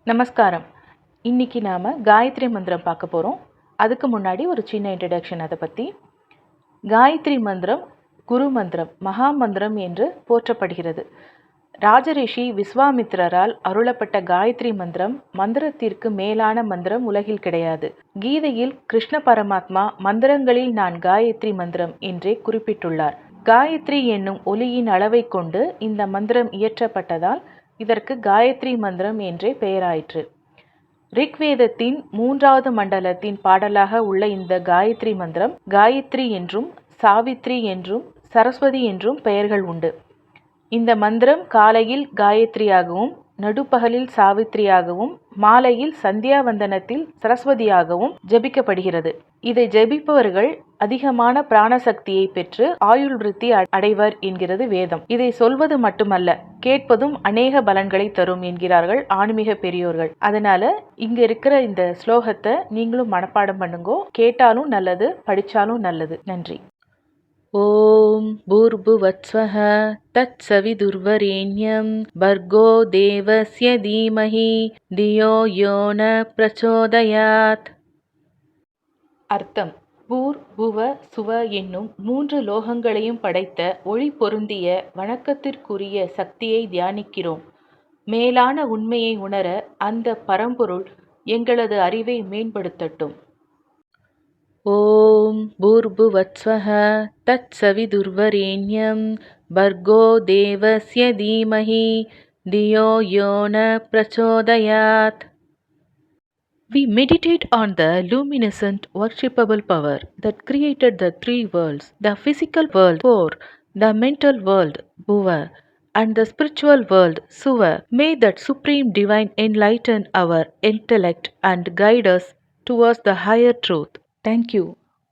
நமஸ்காரம். இன்னைக்கு நாம் காயத்ரி மந்திரம் பார்க்க போகிறோம். அதுக்கு முன்னாடி ஒரு சின்ன இன்ட்ரடக்ஷன் அதை பற்றி. காயத்ரி மந்திரம் குரு மந்திரம், மகா மந்திரம் என்று போற்றப்படுகிறது. ராஜரிஷி விஸ்வாமித்திரரால் அருளப்பட்ட காயத்ரி மந்திரம் மந்திரத்திற்கு மேலான மந்திரம் உலகில் கிடையாது. கீதையில் கிருஷ்ண பரமாத்மா மந்திரங்களில் நான் காயத்ரி மந்திரம் என்றே குறிப்பிட்டுள்ளார். காயத்ரி என்னும் ஒலியின் அளவை கொண்டு இந்த மந்திரம் இயற்றப்பட்டதால் இதற்கு காயத்ரி மந்திரம் என்றே பெயராயிற்று. ரிக்வேதத்தின் 3வது மண்டலத்தின் பாடலாக உள்ள இந்த காயத்ரி மந்திரம் காயத்ரி என்றும் சாவித்ரி என்றும் சரஸ்வதி என்றும் பெயர்கள் உண்டு. இந்த மந்திரம் காலையில் காயத்ரியாகவும், நடுப்பகலில் சாவித்ரியாகவும், மாலையில் சந்தியாவந்தனத்தில் சரஸ்வதியாகவும் ஜபிக்கப்படுகிறது. இதை ஜபிப்பவர்கள் அதிகமான பிராணசக்தியை பெற்று ஆயுள் விருத்தி அடைவர் என்கிறது வேதம். இதை சொல்வது மட்டுமல்ல, கேட்பதும் அநேக பலன்களை தரும் என்கிறார்கள் ஆன்மீக பெரியோர்கள். அதனால இங்க இருக்கிற இந்த ஸ்லோகத்தை நீங்களும் மனப்பாடம் பண்ணுங்கோ. கேட்டாலும் நல்லது, படிச்சாலும் நல்லது. நன்றி. ஓம் பூர்புவத்ஸ்வஹ தத்சவிதுர்வரேண்யம் பர்கோ தேவஸ்ய தீமஹி தியோ யோ ந பிரச்சோதயாத். அர்த்தம்: பூர் புவ சுவ என்னும் 3 லோகங்களையும் படைத்த ஒளி பொருந்திய வணக்கத்திற்குரிய சக்தியை தியானிக்கிறோம். மேலான உண்மையை உணர அந்த பரம்பொருள் எங்களது அறிவை மேம்படுத்தட்டும். ஓம் பூர்புவத்ஸ்வஹ தத்சவிதுர்வரேண்யம் பர்கோ தேவஸ்ய தீமஹி தியோ யோ ந பிரச்சோதயாத். We meditate on the luminescent, worshipable power that created the 3 worlds, the physical world, 4, the mental world, Bhuva, and the spiritual world, Suva. May that supreme divine enlighten our intellect and guide us towards the higher truth. Thank you.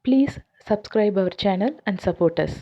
Please subscribe our channel and support us.